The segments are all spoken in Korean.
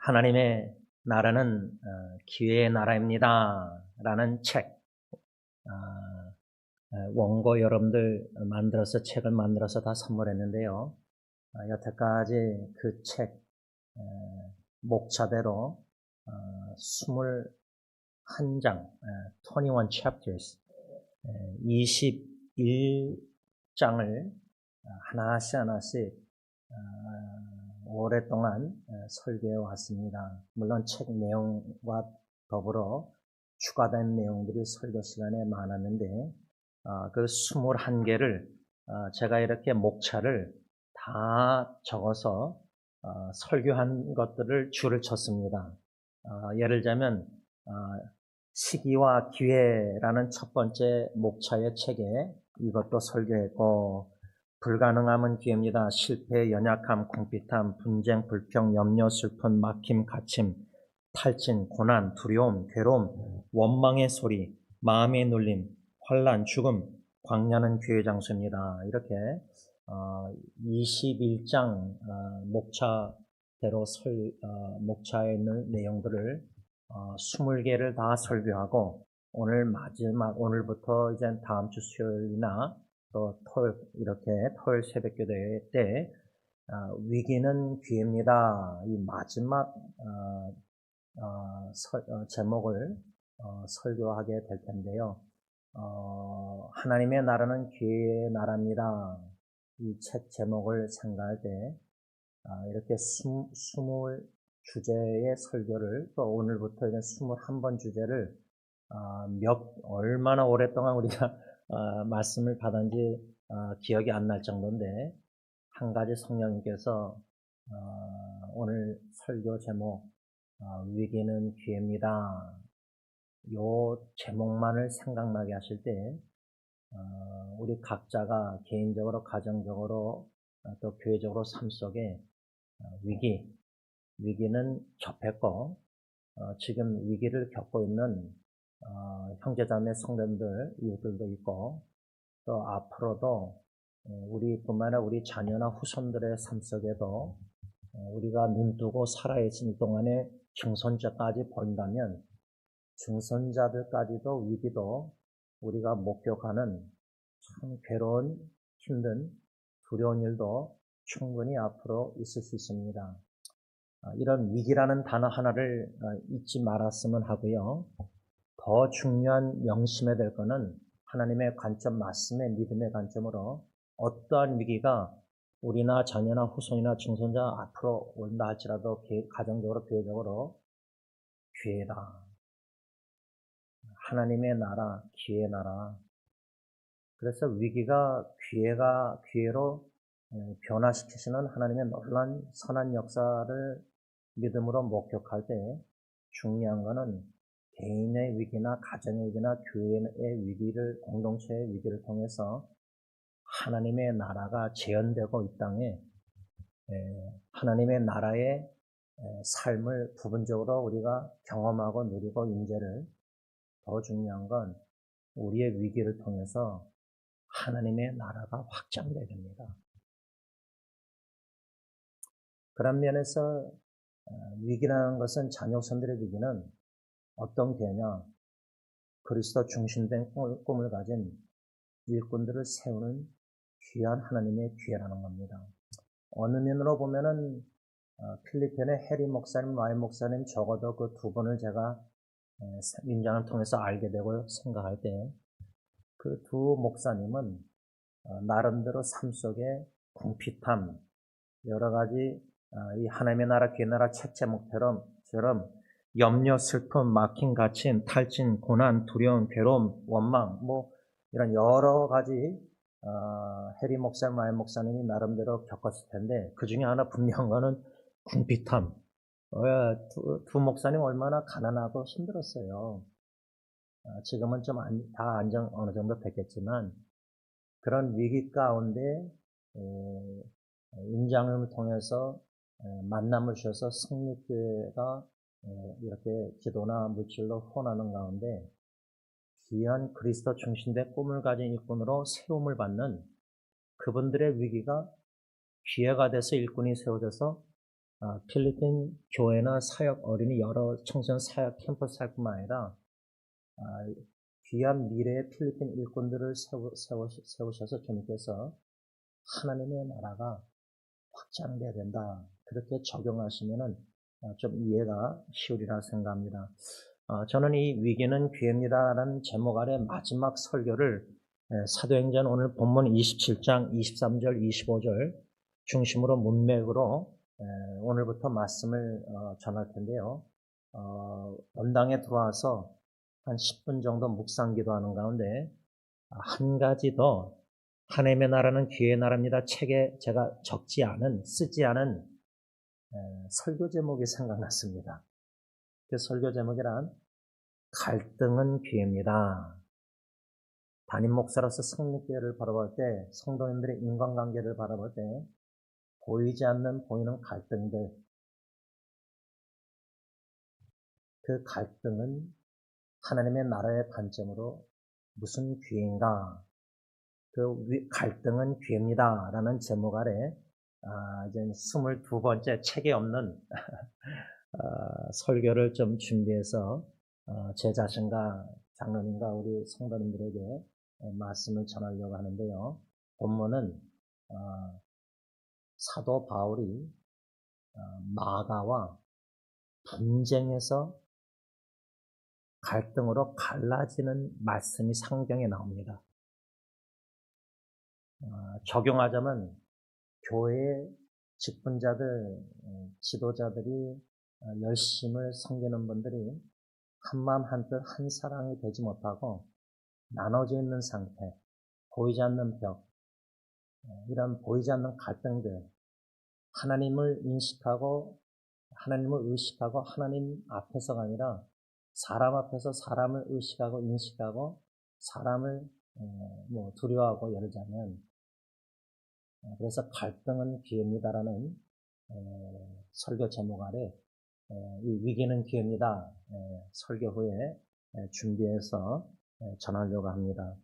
하나님의 나라는 기회의 나라입니다. 라는 책, 원고 여러분들 만들어서 책을 만들어서 다 선물했는데요. 여태까지 그 책 목차대로 21장, 21 chapters, 21장을 하나씩 오랫동안 설교해 왔습니다. 물론 책 내용과 더불어 추가된 내용들이 설교 시간에 많았는데 그 21개를 제가 이렇게 목차를 다 적어서 설교한 것들을 줄을 쳤습니다. 예를 들자면 시기와 기회라는 첫 번째 목차의 책에 이것도 설교했고, 불가능함은 기회입니다. 실패, 연약함, 궁핍함, 분쟁, 불평, 염려, 슬픔, 막힘, 갇힘, 탈진, 고난, 두려움, 괴로움, 원망의 소리, 마음의 눌림, 환난, 죽음, 광야는 기회의 장소입니다. 이렇게 21장 목차대로 목차에 있는 내용들을 20개를 다 설교하고, 오늘부터 이제 다음 주 수요일이나 또 토요일, 이렇게 토요일 새벽기도 때 위기는 기회입니다. 이 마지막 제목을 설교하게 될 텐데요. 하나님의 나라는 기회의 나라입니다. 이 책 제목을 생각할 때 이렇게 20 주제의 설교를, 또 오늘부터 이제 21번 주제를 얼마나 오랫동안 우리가 말씀을 받은지 기억이 안 날 정도인데, 한 가지 성령님께서 오늘 설교 제목 위기는 기회입니다, 요 제목만을 생각나게 하실 때 우리 각자가 개인적으로, 가정적으로, 또 교회적으로 삶 속에 위기는 접했고, 지금 위기를 겪고 있는 형제자매 성도들, 이웃들도 있고, 또 앞으로도 우리뿐만 아니라 우리 자녀나 후손들의 삶 속에도 우리가 눈뜨고 살아있을 동안에 중선자까지 보인다면, 중선자들까지도 위기도 우리가 목격하는 참 괴로운, 힘든, 두려운 일도 충분히 앞으로 있을 수 있습니다. 이런 위기라는 단어 하나를 잊지 말았으면 하고요. 더 중요한 명심해야 될 것은 하나님의 관점, 말씀의 믿음의 관점으로 어떠한 위기가 우리나 자녀나 후손이나 중선자 앞으로 온다 할지라도 가정적으로, 교회적으로 기회다. 하나님의 나라, 기회의 나라. 그래서 위기가 기회로 변화시키시는 하나님의 놀라운 선한 역사를 믿음으로 목격할 때, 중요한 것은 개인의 위기나 가정의 위기나 교회의 위기를, 공동체의 위기를 통해서 하나님의 나라가 재현되고 이 땅에 하나님의 나라의 삶을 부분적으로 우리가 경험하고 누리고 임재를, 더 중요한 건 우리의 위기를 통해서 하나님의 나라가 확장되야 됩니다. 그런 면에서 위기라는 것은, 자녀선들의 위기는 어떤 기회냐? 그리스도 중심된 꿈을 가진 일꾼들을 세우는 귀한 하나님의 기회라는 겁니다. 어느 면으로 보면은 필리핀의 해리 목사님, 마이 목사님, 적어도 그 두 분을 제가 인장을 통해서 알게 되고 생각할 때, 그 두 목사님은 나름대로 삶 속에 궁핍함, 여러 가지 이 하나님의 나라, 기회의 나라 책 제목처럼 염려, 슬픔, 막힘, 갇힘, 탈진, 고난, 두려움, 괴로움, 원망, 이런 여러 가지 해리 목사님, 마이 목사님이 나름대로 겪었을 텐데, 그 중에 하나 분명한 거는 궁핍함. 두 목사님 얼마나 가난하고 힘들었어요. 지금은 좀 다 어느 정도 됐겠지만, 그런 위기 가운데 인장을 통해서 만남을 주셔서 성립교회가 이렇게 기도나 물질로 후원하는 가운데 귀한 그리스도 중심된 꿈을 가진 일꾼으로 세움을 받는 그분들의 위기가 기회가 돼서 일꾼이 세워져서 필리핀 교회나 사역 어린이 여러 청소년 사역 캠퍼스 사역뿐만 아니라 귀한 미래의 필리핀 일꾼들을 세우셔서 주님께서 하나님의 나라가 확장돼야 된다. 그렇게 적용하시면은 좀 이해가 쉬우리라 생각합니다. 저는 이 위기는 기회입니다라는 제목 아래 마지막 설교를 사도행전 오늘 본문 27장 23절 25절 중심으로 문맥으로 오늘부터 말씀을 전할 텐데요. 원당에 들어와서 한 10분 정도 묵상 기도하는 가운데 한 가지 더 하나님의 나라는 기회의 나라입니다. 책에 제가 쓰지 않은 설교 제목이 생각났습니다. 그 설교 제목이란 갈등은 기회입니다. 담임 목사로서 성립교회를 바라볼 때, 성도님들의 인간관계를 바라볼 때 보이지 않는 보이는 갈등들, 그 갈등은 하나님의 나라의 관점으로 무슨 기회인가? 그 갈등은 기회입니다. 라는 제목 아래 이제 22번째 책에 없는 설교를 좀 준비해서 제 자신과 장로님과 우리 성도님들에게 말씀을 전하려고 하는데요. 본문은 사도 바울이 마가와 분쟁에서 갈등으로 갈라지는 말씀이 성경에 나옵니다. 적용하자면 교회의 직분자들, 지도자들이 열심을 섬기는 분들이 한마음 한뜻 한 사랑이 되지 못하고 나눠져 있는 상태, 보이지 않는 벽, 이런 보이지 않는 갈등들, 하나님을 인식하고 하나님을 의식하고 하나님 앞에서가 아니라 사람 앞에서 사람을 의식하고 인식하고 사람을 두려워하고 열자면 그래서 갈등은 기회입니다라는 설교 제목 아래 이 위기는 기회입니다. 설교 후에 준비해서 전하려고 합니다.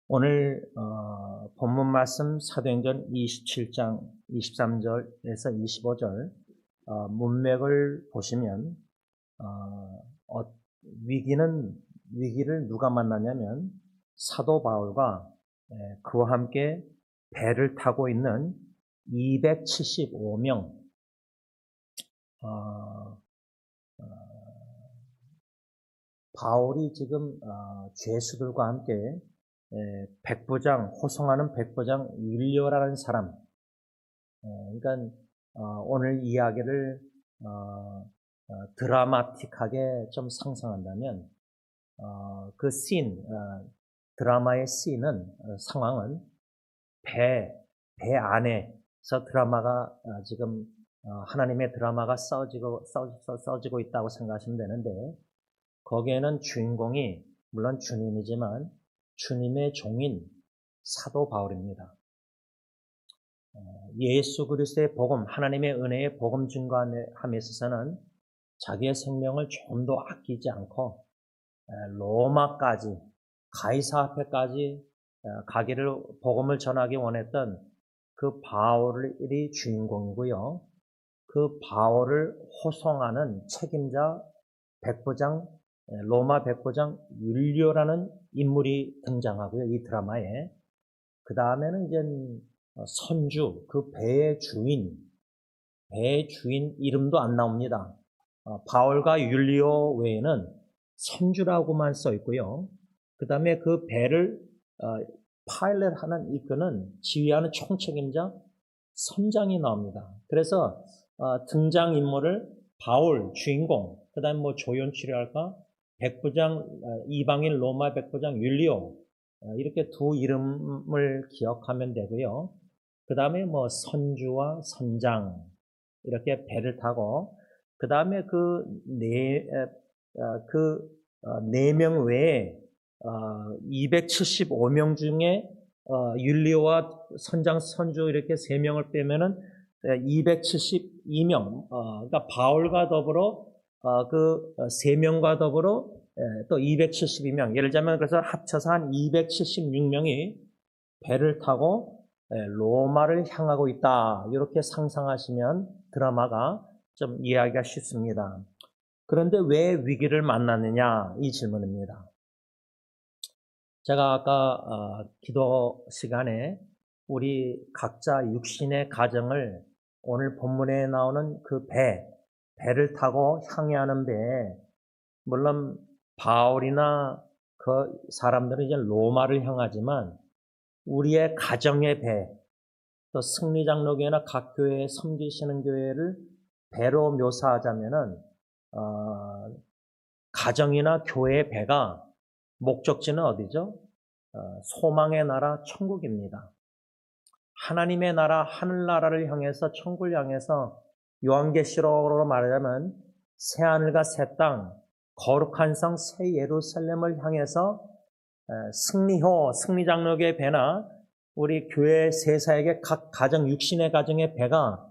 오늘 본문 말씀 사도행전 27장 23절에서 25절 문맥을 보시면 위기를 누가 만나냐면 사도 바울과 그와 함께 배를 타고 있는 275명 바울이 지금 죄수들과 함께 백부장, 호송하는 백부장 율리오라는 사람, 그러니까 오늘 이야기를 드라마틱하게 좀 상상한다면 그 드라마의 상황은 배 안에서 드라마가 지금 하나님의 드라마가 써지고 있다고 생각하시면 되는데 거기에는 주인공이 물론 주님이지만 주님의 종인 사도 바울입니다. 예수 그리스도의 복음, 하나님의 은혜의 복음 증거함에 있어서는 자기의 생명을 좀 더 아끼지 않고 로마까지 가이사 앞에까지 가기를 복음을 전하기 원했던 그 바울이 주인공이고요. 그 바울을 호송하는 책임자 백부장 로마 백부장 율리오라는 인물이 등장하고요. 이 드라마에. 그 다음에는 이제 선주, 그 배의 주인 이름도 안 나옵니다. 바울과 율리오 외에는 선주라고만 써 있고요. 그 다음에 그 배를 파일럿하는 이끄는 지휘하는 총책임자 선장이 나옵니다. 그래서 등장인물을 바울, 주인공, 그 다음에 조연출이랄까 백부장, 이방인 로마 백부장 율리오 이렇게 두 이름을 기억하면 되고요. 그 다음에 선주와 선장 이렇게 배를 타고 그 다음에 그 네 명 외에 275명 중에 율리오와 선장, 선주 이렇게 3명을 빼면은 272명, 그러니까 바울과 더불어 그 3명과 더불어 또 272명, 예를 들자면 그래서 합쳐서 한 276명이 배를 타고 로마를 향하고 있다. 이렇게 상상하시면 드라마가 좀 이해하기가 쉽습니다. 그런데 왜 위기를 만났느냐 이 질문입니다. 제가 아까 기도 시간에 우리 각자 육신의 가정을 오늘 본문에 나오는 그 배를 타고 향해하는 배에 물론 바울이나 그 사람들은 이제 로마를 향하지만 우리의 가정의 배, 또 승리장로교회나 각 교회에 섬기시는 교회를 배로 묘사하자면은 가정이나 교회의 배가 목적지는 어디죠? 소망의 나라 천국입니다. 하나님의 나라 하늘나라를 향해서 천국을 향해서 요한계시록으로 말하자면 새하늘과 새 땅, 거룩한 성 새 예루살렘을 향해서 승리호, 승리장로교의 배나 우리 교회 세사에게 각 가정, 육신의 가정의 배가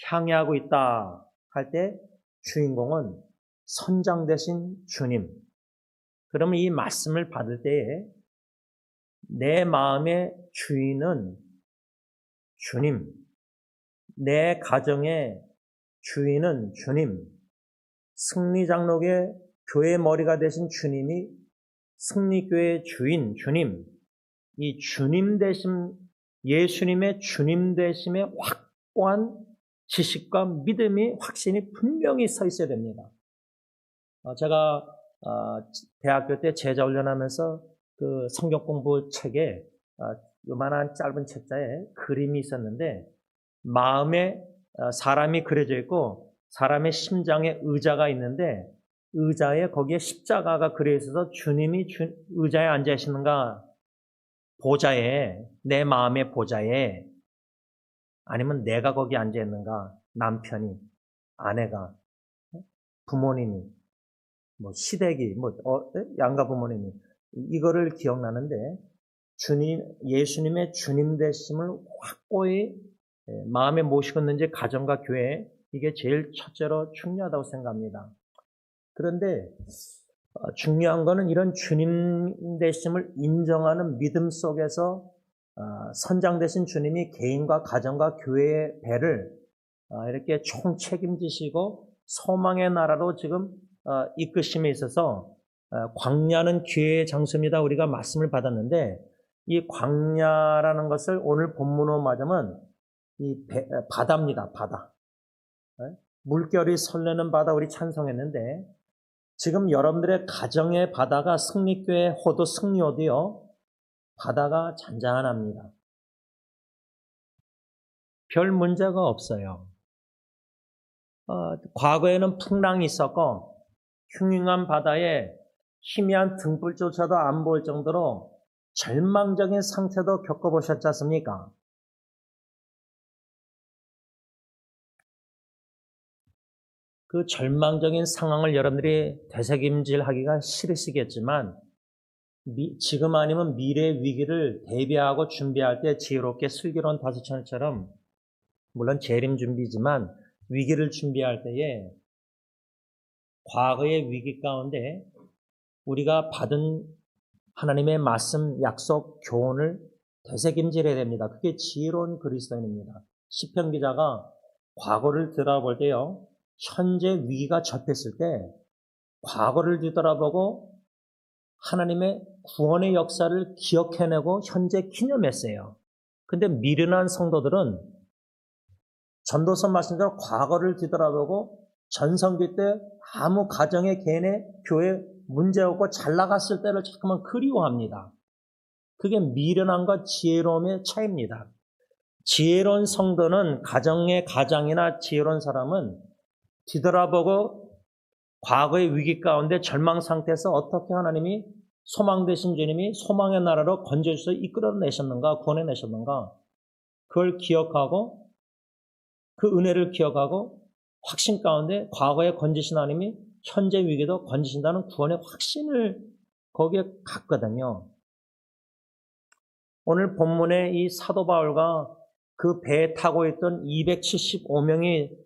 향해하고 있다 할 때 주인공은 선장 되신 주님. 그러면 이 말씀을 받을 때에 내 마음의 주인은 주님, 내 가정의 주인은 주님, 승리장로교의 교회 머리가 되신 주님이 승리교회의 주인, 주님, 이 주님 되심, 예수님의 주님 되심의 확고한 지식과 믿음이 확신이 분명히 서 있어야 됩니다. 제가 대학교 때 제자훈련하면서 그 성경 공부 책에 요만한 짧은 책자에 그림이 있었는데 마음에 사람이 그려져 있고 사람의 심장에 의자가 있는데 의자에 거기에 십자가가 그려 있어서 주님이 의자에 앉아 계시는가 보좌에 내 마음의 보좌에 아니면 내가 거기 앉아 있는가 남편이 아내가 부모님이 뭐 시댁이 양가 부모님이 이거를 기억나는데 주님 예수님의 주님 되심을 확고히 마음에 모시고 있는지 가정과 교회 이게 제일 첫째로 중요하다고 생각합니다. 그런데 중요한 거는 이런 주님 되심을 인정하는 믿음 속에서 선장 되신 주님이 개인과 가정과 교회의 배를 이렇게 총 책임지시고 소망의 나라로 지금 이끄심에 있어서 광야는 기회의 장소입니다. 우리가 말씀을 받았는데 이 광야라는 것을 오늘 본문으로 말하면 이 바다입니다. 바다. 물결이 설레는 바다 우리 찬송했는데 지금 여러분들의 가정의 바다가 승리교회 호도 승리호도요. 바다가 잔잔합니다. 별 문제가 없어요. 과거에는 풍랑이 있었고 흉흉한 바다에 희미한 등불조차도 안 보일 정도로 절망적인 상태도 겪어보셨지 않습니까? 그 절망적인 상황을 여러분들이 되새김질하기가 싫으시겠지만 지금 아니면 미래의 위기를 대비하고 준비할 때 지혜롭게 슬기로운 다섯처럼 물론 재림 준비지만 위기를 준비할 때에 과거의 위기 가운데 우리가 받은 하나님의 말씀, 약속, 교훈을 되새김질해야 됩니다. 그게 지혜로운 그리스도인입니다. 시편 기자가 과거를 뒤돌아볼 때요. 현재 위기가 접했을 때 과거를 뒤돌아보고 하나님의 구원의 역사를 기억해내고 현재 기념했어요. 근데 미련한 성도들은 전도서 말씀대로 과거를 뒤돌아보고 전성기 때 아무 가정의 개인의 교회 문제 없고 잘 나갔을 때를 자꾸만 그리워합니다. 그게 미련함과 지혜로움의 차이입니다. 지혜로운 성도는 가정의 가장이나 지혜로운 사람은 뒤돌아보고 과거의 위기 가운데 절망 상태에서 어떻게 하나님이 소망 되신 주님이 소망의 나라로 건져주셔서 이끌어내셨는가 구원해내셨는가 그걸 기억하고 그 은혜를 기억하고 확신 가운데 과거에 건지신 하나님이 현재 위기도 건지신다는 구원의 확신을 거기에 갖거든요. 오늘 본문에 이 사도 바울과 그 배에 타고 있던 275명이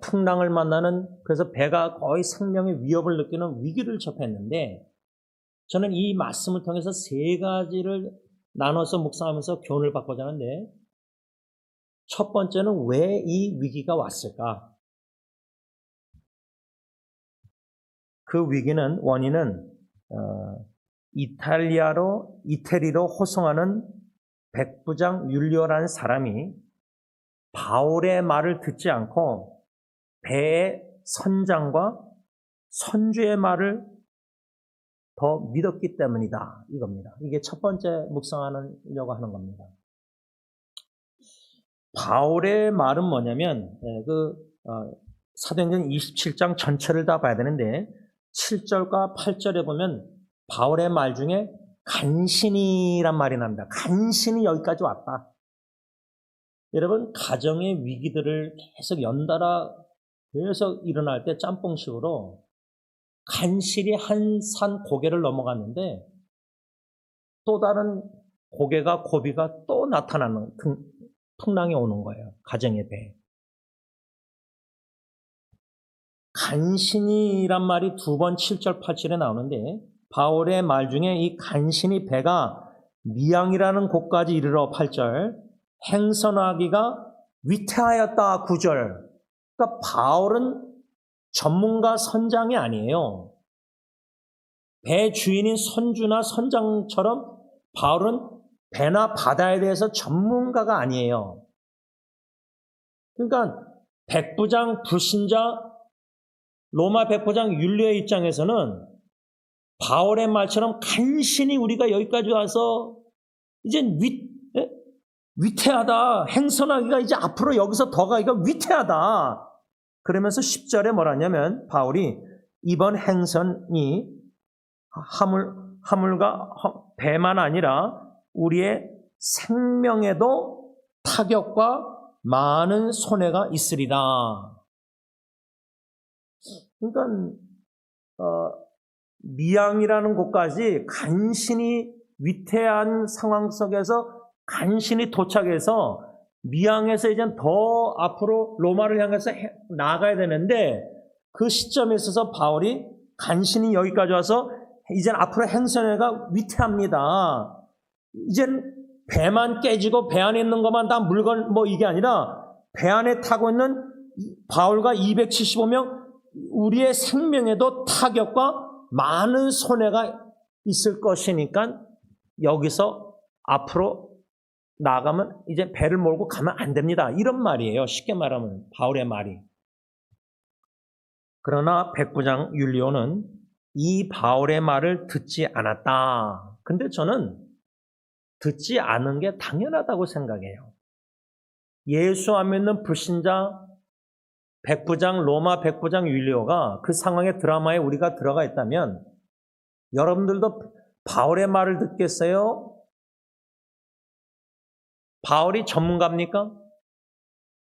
풍랑을 만나는 그래서 배가 거의 생명의 위협을 느끼는 위기를 접했는데 저는 이 말씀을 통해서 3가지를 나눠서 묵상하면서 교훈을 받고자 하는데 첫 번째는 왜 이 위기가 왔을까? 그 위기는 원인은 이태리로 호송하는 백부장 율리오라는 사람이 바울의 말을 듣지 않고 배의 선장과 선주의 말을 더 믿었기 때문이다. 이겁니다. 이게 첫 번째 묵상하려고 하는 겁니다. 바울의 말은 뭐냐면 사도행전 27장 전체를 다 봐야 되는데 7절과 8절에 보면 바울의 말 중에 간신히란 말이 납니다. 간신히 여기까지 왔다. 여러분, 가정의 위기들을 계속 연달아 계속 일어날 때 짬뽕식으로 간신히 한 산 고개를 넘어갔는데 또 다른 고비가 또 나타나는 풍랑이 오는 거예요. 가정의 배. 간신히란 말이 두 번 7절 8절에 나오는데 바울의 말 중에 이 간신히 배가 미양이라는 곳까지 이르러 8절 행선하기가 위태하였다 9절. 그러니까 바울은 전문가 선장이 아니에요. 배 주인인 선주나 선장처럼 바울은 배나 바다에 대해서 전문가가 아니에요. 그러니까 백부장 불신자 로마 백부장 율리오의 입장에서는 바울의 말처럼 간신히 우리가 여기까지 와서 이제 위태하다. 행선하기가 이제 앞으로 여기서 더 가기가 위태하다. 그러면서 10절에 뭐라냐면 바울이 이번 행선이 화물과 배만 아니라 우리의 생명에도 타격과 많은 손해가 있으리라. 그러니까 미양이라는 곳까지 간신히 위태한 상황 속에서 간신히 도착해서 미양에서 이제 더 앞으로 로마를 향해서 나아가야 되는데 그 시점에 있어서 바울이 간신히 여기까지 와서 이제 앞으로 행선회가 위태합니다. 이젠 배만 깨지고 배 안에 있는 것만 다 물건 이게 아니라 배 안에 타고 있는 바울과 275명 우리의 생명에도 타격과 많은 손해가 있을 것이니까 여기서 앞으로 나가면 이제 배를 몰고 가면 안 됩니다. 이런 말이에요. 쉽게 말하면 바울의 말이. 그러나 백부장 율리오는 이 바울의 말을 듣지 않았다. 근데 저는 듣지 않은 게 당연하다고 생각해요. 예수 안 믿는 불신자 로마 백부장 율리오가 그 상황의 드라마에 우리가 들어가 있다면 여러분들도 바울의 말을 듣겠어요? 바울이 전문가입니까?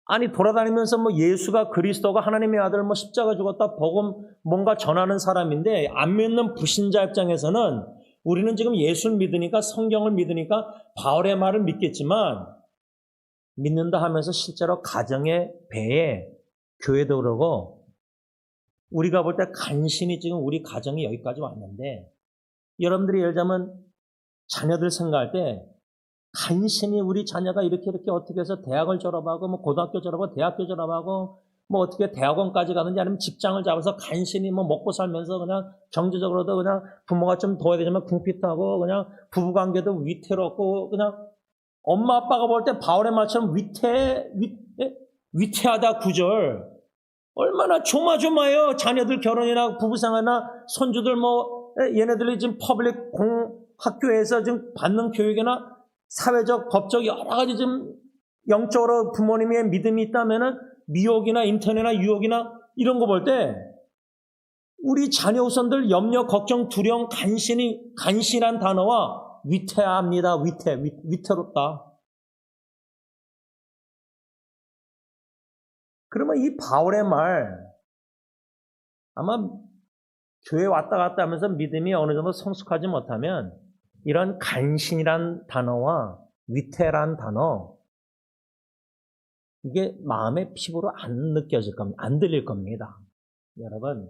아니 돌아다니면서 예수가 그리스도가 하나님의 아들 십자가 죽었다 복음 뭔가 전하는 사람인데 안 믿는 불신자 입장에서는 우리는 지금 예수를 믿으니까 성경을 믿으니까 바울의 말을 믿겠지만 믿는다 하면서 실제로 가정의 배에 교회도 그러고 우리가 볼 때 간신히 지금 우리 가정이 여기까지 왔는데 여러분들이 예를 들자면 자녀들 생각할 때 간신히 우리 자녀가 이렇게 어떻게 해서 대학을 졸업하고 고등학교 졸업하고 대학교 졸업하고 어떻게 대학원까지 가는지 아니면 직장을 잡아서 간신히 먹고 살면서 그냥 경제적으로도 그냥 부모가 좀 도와야 되지만 궁핍하고 그냥 부부관계도 위태롭고 그냥 엄마 아빠가 볼 때 바울의 말처럼 위태하다 9절 얼마나 조마조마해요. 자녀들 결혼이나 부부생활이나 손주들 얘네들이 지금 퍼블릭 학교에서 지금 받는 교육이나 사회적, 법적 여러 가지 좀 영적으로 부모님의 믿음이 있다면은 미혹이나 인터넷이나 유혹이나 이런 거 볼 때 우리 자녀 후손들 염려, 걱정, 두려움, 간신한 단어와 위태합니다. 위태롭다. 그러면 이 바울의 말 아마 교회 왔다 갔다 하면서 믿음이 어느 정도 성숙하지 못하면 이런 간신이란 단어와 위태란 단어 이게 마음의 피부로 안 느껴질 겁니다. 안 들릴 겁니다. 여러분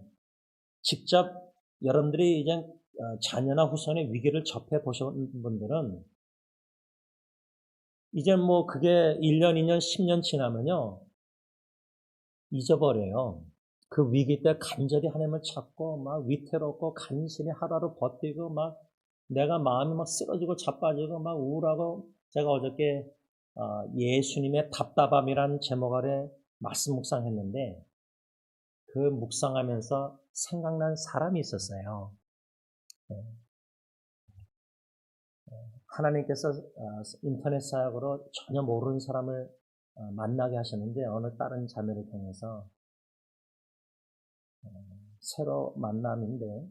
직접 여러분들이 이제 자녀나 후손의 위기를 접해 보신 분들은 이제 뭐 그게 1년, 2년, 10년 지나면요. 잊어버려요. 그 위기 때 간절히 하나님을 찾고 막 위태롭고 간신히 하루하루 버티고 막 내가 마음이 막 쓰러지고 자빠지고 막 우울하고 제가 어저께 예수님의 답답함이라는 제목 아래 말씀 묵상했는데 그 묵상하면서 생각난 사람이 있었어요. 하나님께서 인터넷 사역으로 전혀 모르는 사람을 만나게 하셨는데 어느 다른 자매를 통해서 새로 만남인데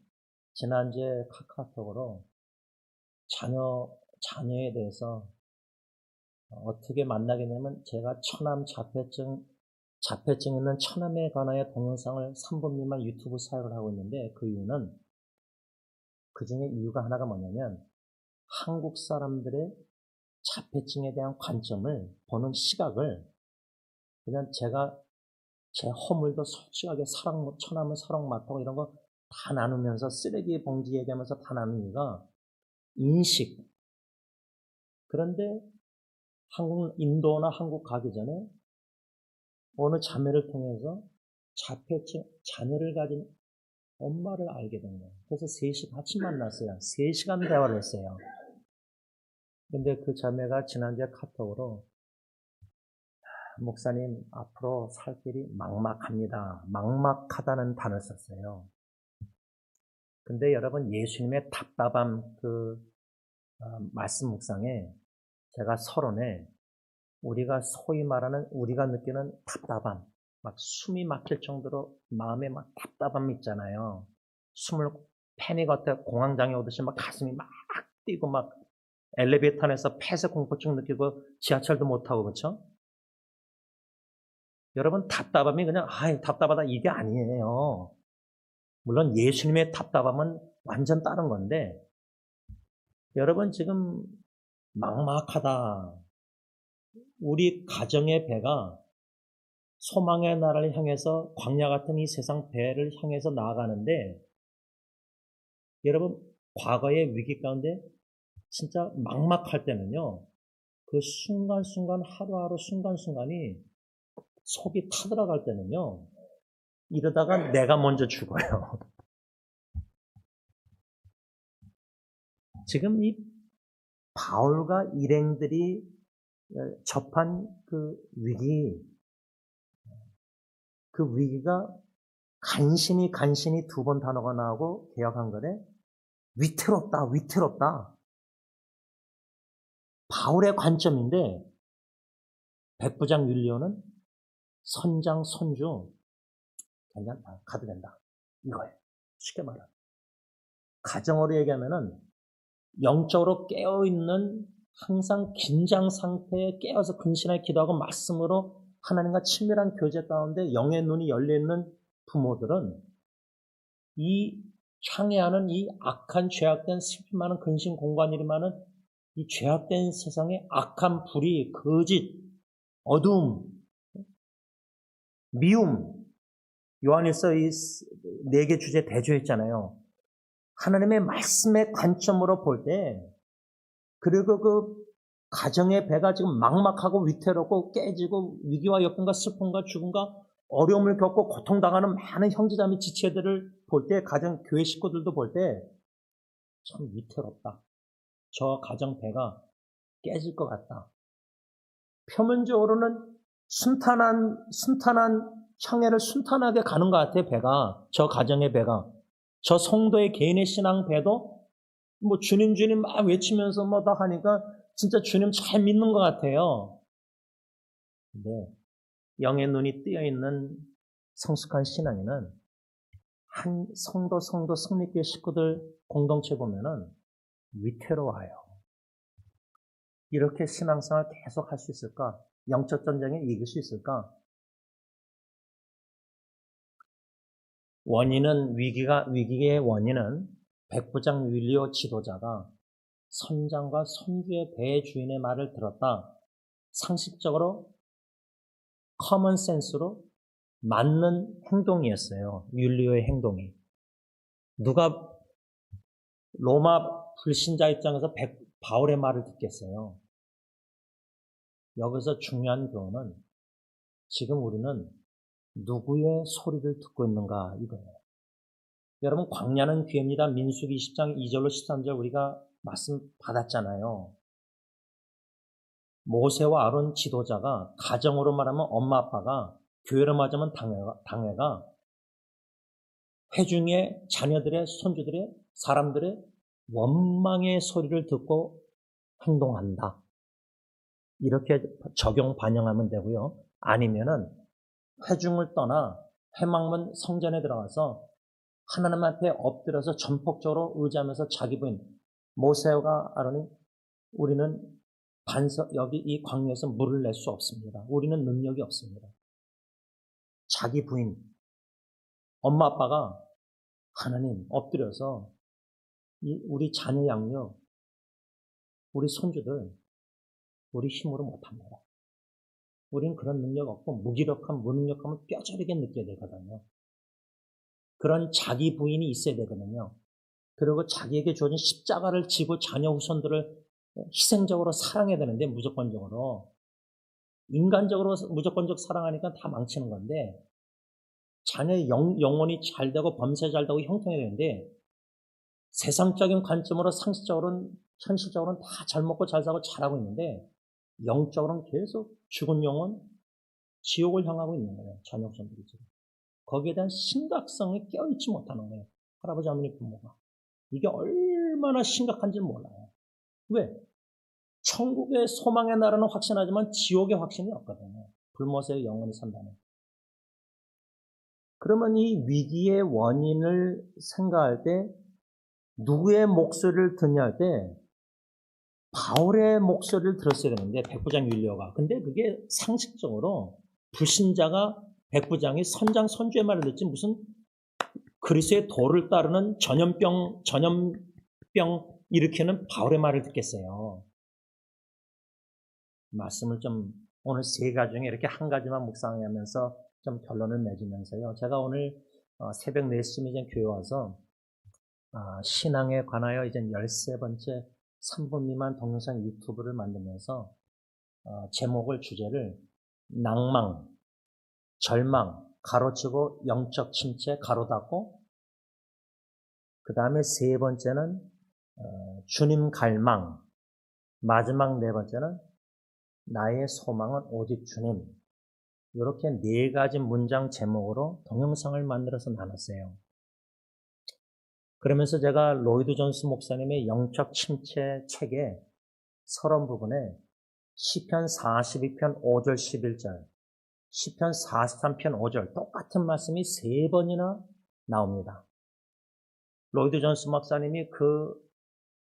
지난주에 카카오톡으로 자녀에 대해서 어떻게 만나게 되면 제가 자폐증 있는 처남에 관하여 동영상을 3분 미만 유튜브 사역을 하고 있는데 그 이유는 그 중에 이유가 하나가 뭐냐면 한국 사람들의 자폐증에 대한 관점을 보는 시각을 그냥 제가 제 허물도 솔직하게 처남을 사랑 맡고 이런 거 다 나누면서 쓰레기 봉지 얘기하면서 다 나누는 이유가 인식. 그런데 인도나 한국 가기 전에 어느 자매를 통해서 자폐증 자녀를 가진 엄마를 알게 된 거예요. 그래서 3시 같이 만났어요. 3시간 대화를 했어요. 근데 그 자매가 지난주에 카톡으로 목사님 앞으로 살 길이 막막합니다. 막막하다는 단어를 썼어요. 근데 여러분 예수님의 답답함 말씀 묵상에 제가 서론에 우리가 소위 말하는 우리가 느끼는 답답함 막 숨이 막힐 정도로 마음에 막 답답함 있잖아요. 숨을 패닉 어택 공황장애 오듯이 막 가슴이 막 뛰고 막 엘리베이터 안에서 폐쇄 공포증 느끼고 지하철도 못 타고 그렇죠? 여러분 답답함이 그냥 답답하다 이게 아니에요. 물론 예수님의 답답함은 완전 다른 건데 여러분 지금 막막하다. 우리 가정의 배가 소망의 나라를 향해서 광야 같은 이 세상 배를 향해서 나아가는데 여러분 과거의 위기 가운데 진짜 막막할 때는요. 그 순간순간 하루하루 순간순간이 속이 타들어갈 때는요. 이러다가 내가 먼저 죽어요. 지금 이 바울과 일행들이 접한 그 위기가 간신히 2번 단어가 나오고 개혁한 거래. 위태롭다. 바울의 관점인데 백부장 율리오는 선장, 선주 괜찮다. 가도 된다. 이거예요. 쉽게 말하면. 가정으로 얘기하면은 영적으로 깨어있는 항상 긴장 상태에 깨어서 근신하게 기도하고 말씀으로 하나님과 친밀한 교제 가운데 영의 눈이 열려있는 부모들은 이 향해하는 이 악한 죄악된 슬픔 많은 근심 공간일이 많은 이 죄악된 세상에 악한 불의, 거짓, 어두움, 미움, 요한일서 이 4개 주제 대조했잖아요. 하나님의 말씀의 관점으로 볼 때, 그리고 그 가정의 배가 지금 막막하고 위태롭고 깨지고 위기와 역경과 슬픔과 죽음과 어려움을 겪고 고통당하는 많은 형제자매 지체들을 볼 때, 가정 교회 식구들도 볼 때 참 위태롭다. 저 가정 배가 깨질 것 같다. 표면적으로는 순탄한 향해를 순탄하게 가는 것 같아요. 배가, 저 가정의 배가. 저 성도의 개인의 신앙 배도 뭐 주님 막 외치면서 뭐 다 하니까 진짜 주님 잘 믿는 것 같아요. 근데 영의 눈이 뜨여있는 성숙한 신앙인은 한 성도 성립교회 식구들 공동체 보면은 위태로워요. 이렇게 신앙생활 계속 할 수 있을까? 영적 전쟁에 이길 수 있을까? 위기의 원인은 백부장 윌리오 지도자가 선장과 선주의 배의 주인의 말을 들었다. 상식적으로 커먼 센스로 맞는 행동이었어요. 율리오의 행동이. 누가 로마 불신자 입장에서 바울의 말을 듣겠어요. 여기서 중요한 교훈은 지금 우리는 누구의 소리를 듣고 있는가 이거예요. 여러분 광야는 기회입니다. 민수기 20장 2절로 13절 우리가 말씀 받았잖아요. 모세와 아론 지도자가 가정으로 말하면 엄마 아빠가 교회로 말하면 당회가 회중의 자녀들의 손주들의 사람들의 원망의 소리를 듣고 행동한다. 이렇게 적용 반영하면 되고요. 아니면은 회중을 떠나 회막문 성전에 들어가서 하나님 앞에 엎드려서 전폭적으로 의지하면서 자기 부인 모세와 아론이 우리는 여기 이 광야에서 물을 낼 수 없습니다. 우리는 능력이 없습니다. 자기 부인 엄마 아빠가 하나님 엎드려서 우리 자녀 양육 우리 손주들 우리 힘으로 못합니다. 우리는 그런 능력 없고 무기력함, 무능력함을 뼈저리게 느껴야 되거든요. 그런 자기 부인이 있어야 되거든요. 그리고 자기에게 주어진 십자가를 지고 자녀 후손들을 희생적으로 사랑해야 되는데 무조건적으로 인간적으로 무조건적 사랑하니까 다 망치는 건데 자녀의 영혼이 잘 되고 범세 잘 되고 형통해야 되는데 세상적인 관점으로 상식적으로는 현실적으로는 다 잘 먹고 잘 사고 잘하고 있는데 영적으로는 계속 죽은 영혼 지옥을 향하고 있는 거예요. 자녀 후손들이 지금. 거기에 대한 심각성이 깨어있지 못하는 거예요. 할아버지 어머니 부모가. 이게 얼마나 심각한지 몰라요. 왜? 천국의 소망의 나라는 확신하지만 지옥의 확신이 없거든요. 불모세의 영원히 산다는. 그러면 이 위기의 원인을 생각할 때 누구의 목소리를 듣냐 할 때 바울의 목소리를 들었어야 되는데 백부장 율리오가. 근데 그게 상식적으로 불신자가 백부장이 선장 선주의 말을 듣지 무슨 그리스도의 도를 따르는 전염병 일으키는 바울의 말을 듣겠어요. 말씀을 좀 오늘 세 가지 중에 이렇게 한 가지만 묵상하면서 좀 결론을 맺으면서요. 제가 오늘 새벽 4시쯤 이제 교회 와서 신앙에 관하여 이제 13번째 3분 미만 동영상 유튜브를 만들면서 제목을 주제를 낭망, 절망, 가로치고 영적 침체, 가로 닫고 그 다음에 세 번째는 주님 갈망, 마지막 네 번째는 나의 소망은 오직 주님. 이렇게 네 가지 문장 제목으로 동영상을 만들어서 나눴어요. 그러면서 제가 로이드 존스 목사님의 영적 침체 책의 서론 부분에 시편 42편 5절 11절, 시편 43편 5절 똑같은 말씀이 3번이나 나옵니다. 로이드 존스 목사님이 그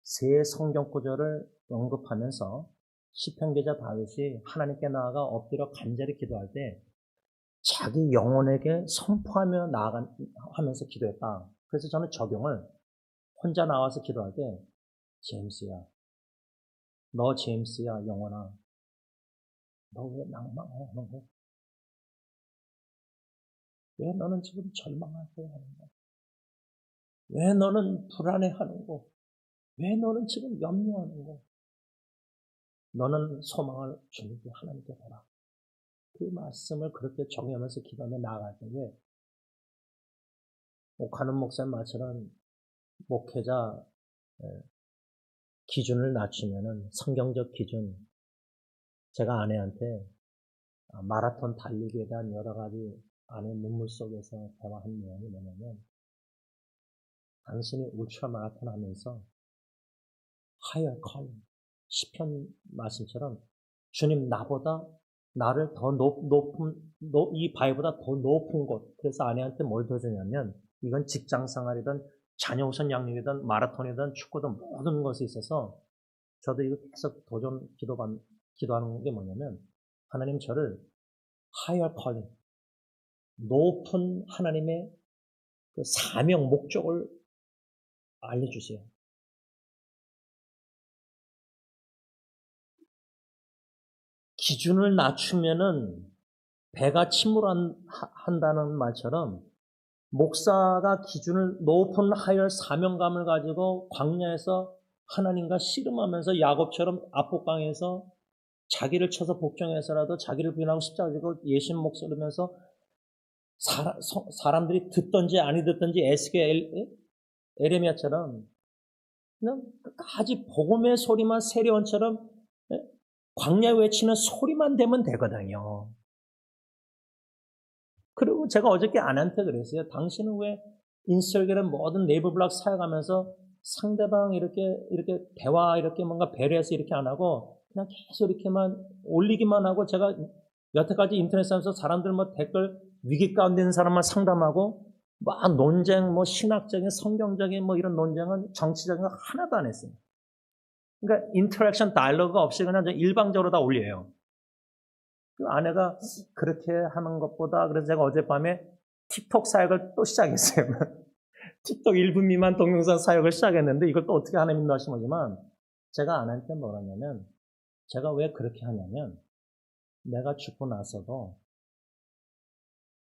세 성경 구절을 언급하면서 시편 기자 다윗이 하나님께 나아가 엎드려 간절히 기도할 때 자기 영혼에게 선포하며 하면서 기도했다. 그래서 저는 적용을 혼자 나와서 기도할 때 제임스야, 너 제임스야 영혼아, 너 왜 낭망해 하는 거야? 왜 너는 지금 절망하고 하는 거야? 왜 너는 불안해하는 거? 왜 너는 지금 염려하는 거? 너는 소망을 주님께 하나님께 보라. 그 말씀을 그렇게 정의하면서 기도하며 나아갈 때에 옥하는 목사님 말처럼 목회자 기준을 낮추면은 성경적 기준 제가 아내한테 마라톤 달리기에 대한 여러 가지 아내 눈물 속에서 대화한 내용이 뭐냐면 당신이 울트라 마라톤 하면서 higher calling 시편 말씀처럼 주님 나보다 나를 더 이 바위보다 더 높은 곳. 그래서 아내한테 뭘 더 주냐면 이건 직장 생활이든 자녀 우선 양육이든 마라톤이든 축구든 모든 것에 있어서 저도 이거 계속 기도하는 게 뭐냐면 하나님 저를 higher calling 높은 하나님의 그 사명 목적을 알려주세요. 기준을 낮추면은 배가 침몰한다는 말처럼 목사가 기준을 높은 하열 사명감을 가지고 광야에서 하나님과 씨름하면서 야곱처럼 압복강에서 자기를 쳐서 복종해서라도 자기를 부인하고 십자가 지고 예수님 목소리면서 사람들이 듣든지 아니 듣든지 에스겔 에레미야처럼 그냥 끝까지 복음의 소리만 세례원처럼 광야에 외치는 소리만 되면 되거든요. 그리고 제가 어저께 아내한테 그랬어요. 당신은 왜 인스타그램 모든 네이버 블로그 사용하면서 상대방 이렇게 대화 이렇게 뭔가 배려해서 이렇게 안 하고 그냥 계속 이렇게만 올리기만 하고 제가 여태까지 인터넷 하면서 사람들 뭐 댓글 위기 가운데 있는 사람만 상담하고 막 논쟁 뭐 신학적인 성경적인 뭐 이런 논쟁은 정치적인 거 하나도 안 했어요. 그러니까 인터랙션 다이alo그가 없이 그냥 일방적으로 다 올려요. 그 아내가 그렇게 하는 것보다 그래서 제가 어젯밤에 틱톡 사역을 또 시작했어요. 틱톡 1분 미만 동영상 사역을 시작했는데 이걸 또 어떻게 하나님 인도하신 거지만 제가 아내한테 뭐라냐면 제가 왜 그렇게 하냐면 내가 죽고 나서도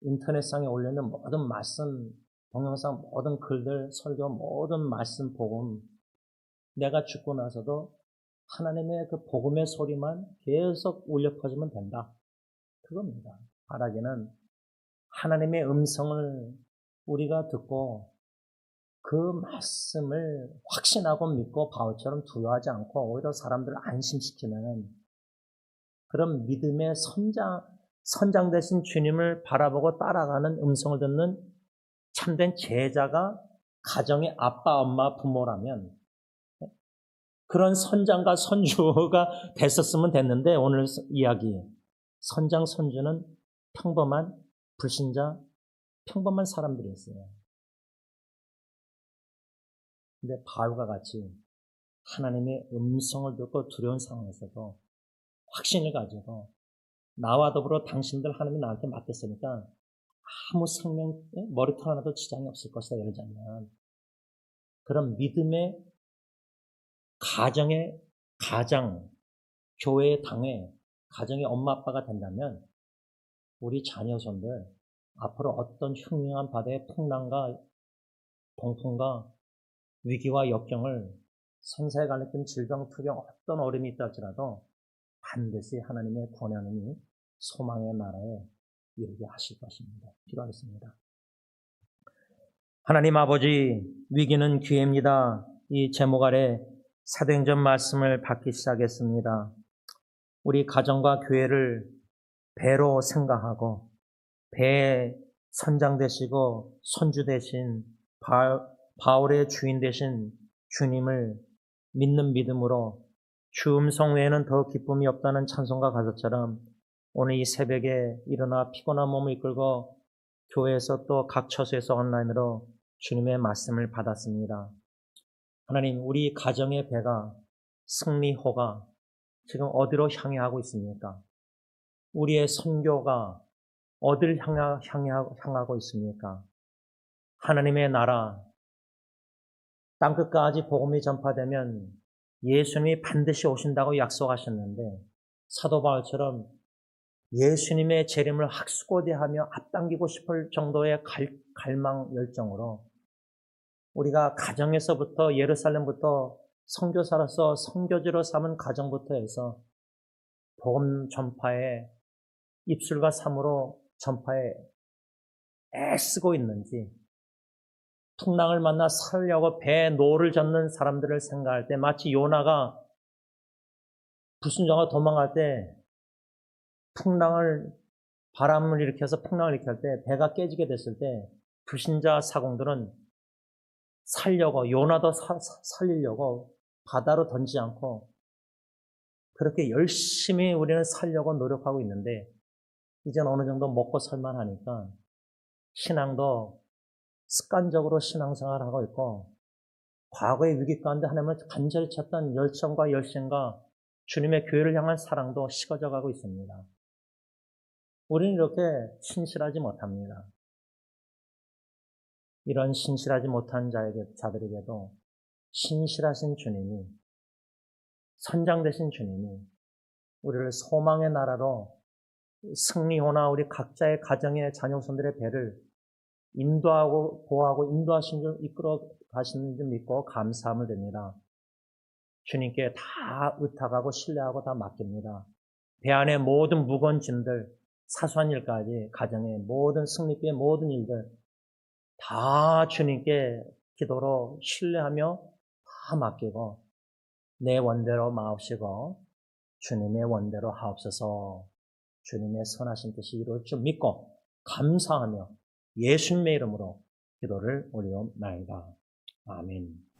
인터넷상에 올리는 모든 말씀, 동영상, 모든 글들, 설교, 모든 말씀, 복음 내가 죽고 나서도 하나님의 그 복음의 소리만 계속 울려 퍼지면 된다. 그겁니다. 바라기는 하나님의 음성을 우리가 듣고 그 말씀을 확신하고 믿고 바울처럼 두려워하지 않고 오히려 사람들을 안심시키는 그런 믿음의 선장 되신 주님을 바라보고 따라가는 음성을 듣는 참된 제자가 가정의 아빠, 엄마, 부모라면 그런 선장과 선주가 됐었으면 됐는데 오늘 이야기 선장, 선주는 평범한 불신자, 평범한 사람들이었어요. 근데 바울과 같이 하나님의 음성을 듣고 두려운 상황에서도 확신을 가지고 나와 더불어 당신들 하나님이 나한테 맡겼으니까 아무 생명, 머리털 하나도 지장이 없을 것이다. 예를 들자면 그런 믿음의 가정, 교회의 당회, 가정의 엄마 아빠가 된다면 우리 자녀손들 앞으로 어떤 흉흉한 바다의 풍랑과 동풍과 위기와 역경을 생사에 가리킨 질병, 투병, 어떤 어려움이 있다 할지라도 반드시 하나님의 권한이 소망의 나라에 이르게 하실 것입니다. 기도하겠습니다. 하나님 아버지, 위기는 기회입니다. 이 제목 아래 사도행전 말씀을 받기 시작했습니다. 우리 가정과 교회를 배로 생각하고 배의 선장 되시고 선주 되신 바울의 주인 되신 주님을 믿는 믿음으로 주 음성 외에는 더 기쁨이 없다는 찬송가 가사처럼 오늘 이 새벽에 일어나 피곤한 몸을 이끌고 교회에서 또 각 처소에서 온라인으로 주님의 말씀을 받았습니다. 하나님, 우리 가정의 배가 승리호가 지금 어디로 향해 하고 있습니까? 우리의 선교가 어디를 향하고 있습니까? 하나님의 나라, 땅끝까지 복음이 전파되면 예수님이 반드시 오신다고 약속하셨는데 사도 바울처럼 예수님의 재림을 학수고대하며 앞당기고 싶을 정도의 갈망 열정으로 우리가 가정에서부터 예루살렘부터 선교사로서 선교지로 삼은 가정부터 해서 복음 전파에 입술과 삶으로 전파에 애쓰고 있는지 풍랑을 만나 살려고 배에 노를 젓는 사람들을 생각할 때 마치 요나가 불순종하고 도망갈 때 바람을 일으켜서 풍랑을 일으킬 때 배가 깨지게 됐을 때 불신자 사공들은 살려고 요나도 살리려고 바다로 던지지 않고 그렇게 열심히 우리는 살려고 노력하고 있는데 이제는 어느 정도 먹고 살만하니까 신앙도 습관적으로 신앙생활을 하고 있고 과거의 위기 가운데 하나님을 간절히 찾던 열정과 열심과 주님의 교회를 향한 사랑도 식어져 가고 있습니다. 우리는 이렇게 신실하지 못합니다. 이런 신실하지 못한 자들에게도 신실하신 주님이 선장 되신 주님이 우리를 소망의 나라로 승리호나 우리 각자의 가정의 자녀손들의 배를 인도하고 보호하고 인도하신 줄 이끌어 가시는 줄 믿고 감사함을 드립니다. 주님께 다 의탁하고 신뢰하고 다 맡깁니다. 배 안의 모든 무거운 짐들, 사소한 일까지 가정의 모든 승리의 모든 일들 다 주님께 기도로 신뢰하며 다 맡기고 내 원대로 마옵시고 주님의 원대로 하옵소서. 주님의 선하신 뜻이 이루어질 줄 믿고 감사하며 예수님의 이름으로 기도를 올리옵나이다. 아멘.